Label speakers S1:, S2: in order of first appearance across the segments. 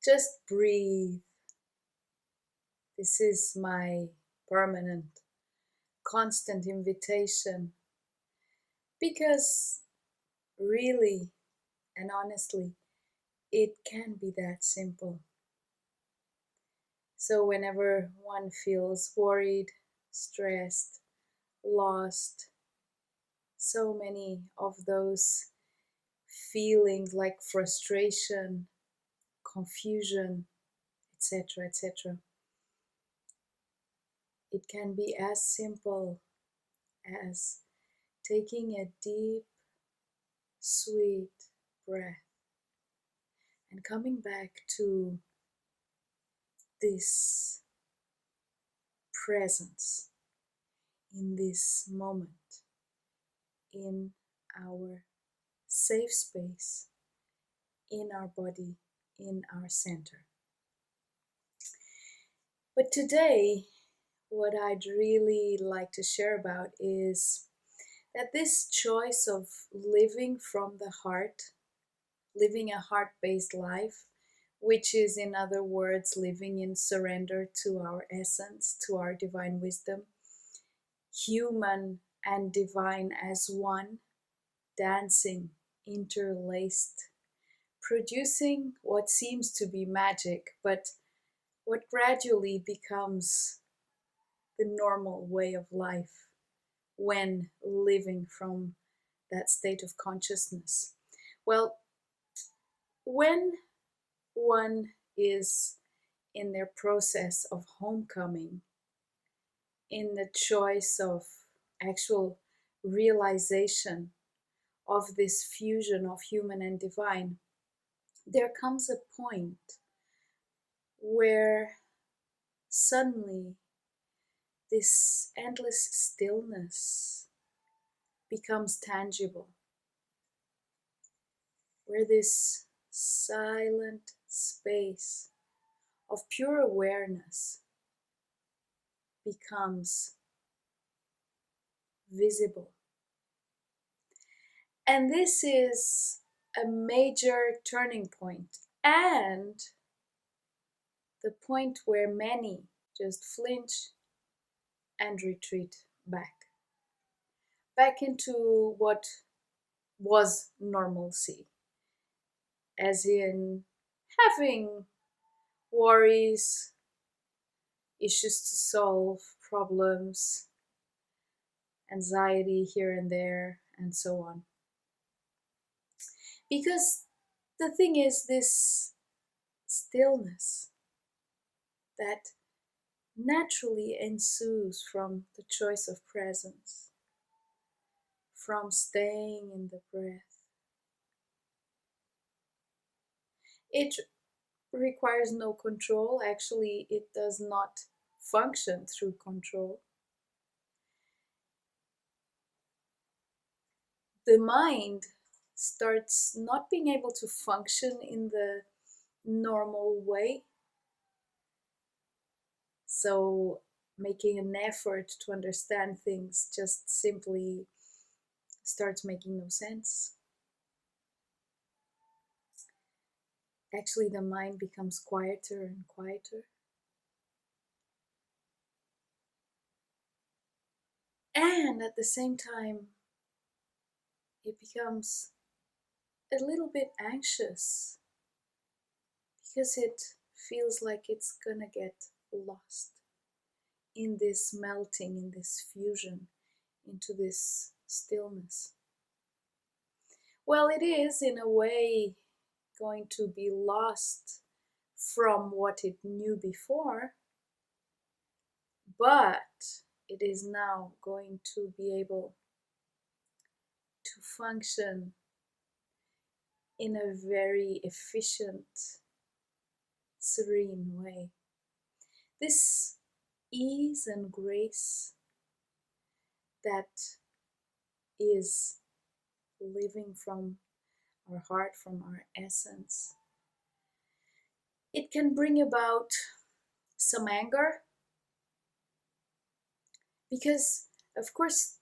S1: Just breathe. This is my permanent, constant invitation because really and honestly, it can be that simple. So, whenever one feels worried, stressed, lost, so many of those feelings like frustration, confusion, etc., etc., it can be as simple as taking a deep, sweet breath and coming back to this presence in this moment, in our safe space, in our body, in our center. But today, what I'd really like to share about is that this choice of living from the heart, living a heart based life, which is, in other words, living in surrender to our essence, to our divine wisdom, human and divine as one, dancing, interlaced, producing what seems to be magic, but what gradually becomes the normal way of life when living from that state of consciousness. Well, when one is in their process of homecoming, in the choice of actual realization of this fusion of human and divine, there comes a point where suddenly this endless stillness becomes tangible, where this silent space of pure awareness becomes visible. And this is a major turning point, and the point where many just flinch and retreat back into what was normalcy, as in having worries, issues to solve, problems, anxiety here and there, and so on. Because the thing is, this stillness that naturally ensues from the choice of presence, from staying in the breath, it requires no control. Actually, it does not function through control. The mind starts not being able to function in the normal way. So, making an effort to understand things just simply starts making no sense. Actually, the mind becomes quieter and quieter. And at the same time, it becomes a little bit anxious because it feels like it's gonna get lost in this melting, in this fusion, into this stillness. Well, it is in a way going to be lost from what it knew before, but it is now going to be able to function in a very efficient, serene way. This ease and grace that is living from our heart, from our essence, it can bring about some anger because, of course,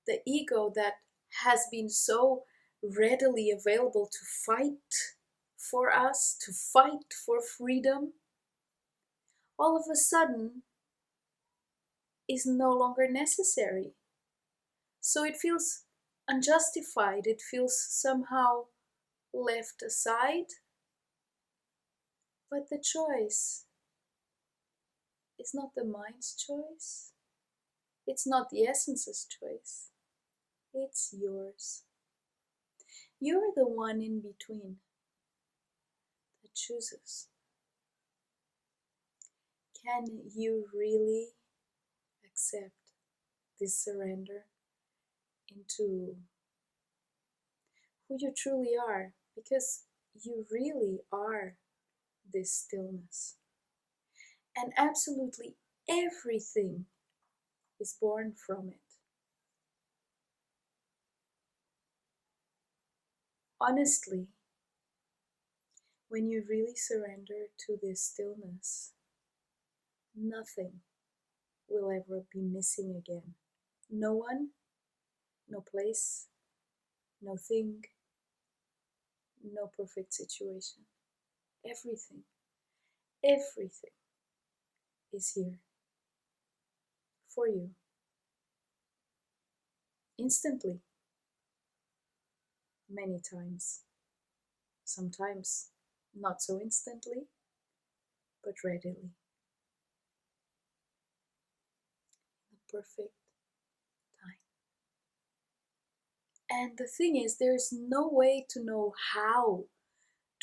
S1: the ego that has been so readily available to fight for us to fight for freedom, all of a sudden is no longer necessary. So it feels unjustified, it feels somehow left aside. But the choice is not the mind's choice, it's not the essence's choice, it's yours. You're the one in between that chooses. Can you really accept this surrender into who you truly are? Because you really are this stillness. And absolutely everything is born from it. Honestly, when you really surrender to this stillness, nothing will ever be missing again. No one, no place, no thing, no perfect situation. Everything, everything is here for you instantly, many times. Sometimes not so instantly, but readily. The perfect time. And the thing is, there's no way to know how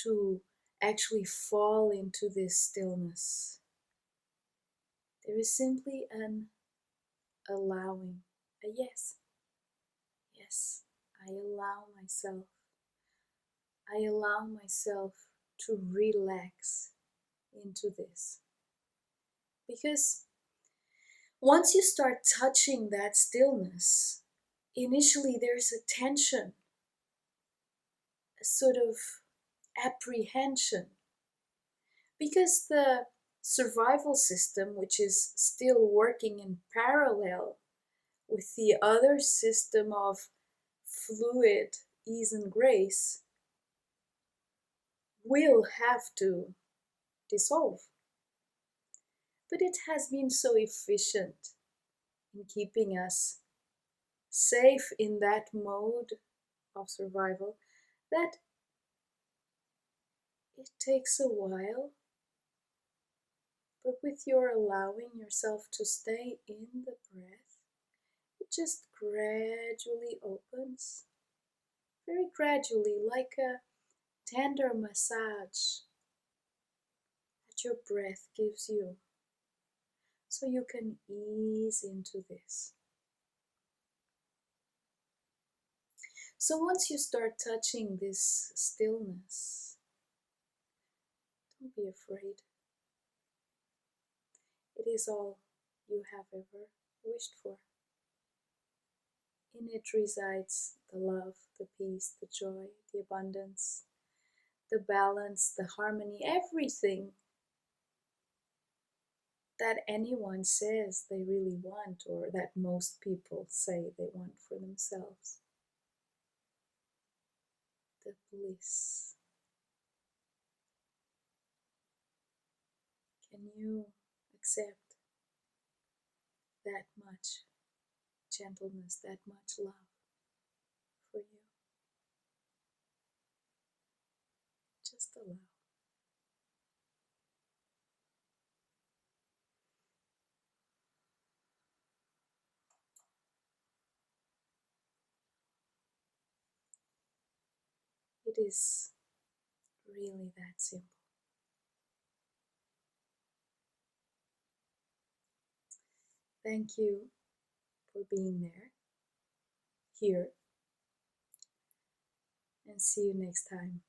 S1: to actually fall into this stillness. There is simply an allowing, a yes. Yes, I allow myself. I allow myself to relax into this. Because once you start touching that stillness, initially there's a tension, a sort of apprehension. Because the survival system, which is still working in parallel with the other system of fluid ease and grace, will have to dissolve. But it has been so efficient in keeping us safe in that mode of survival that it takes a while, but with your allowing yourself to stay in the breath, it just gradually opens, very gradually, like a tender massage that your breath gives you, so you can ease into this. So once you start touching this stillness, don't be afraid. It is all you have ever wished for. In it resides the love, the peace, the joy, the abundance, the balance, the harmony, everything that anyone says they really want, or that most people say they want for themselves. The bliss. Can you accept that much gentleness, that much love for you? Just allow. It is really that simple. Thank you for being there, here, and see you next time.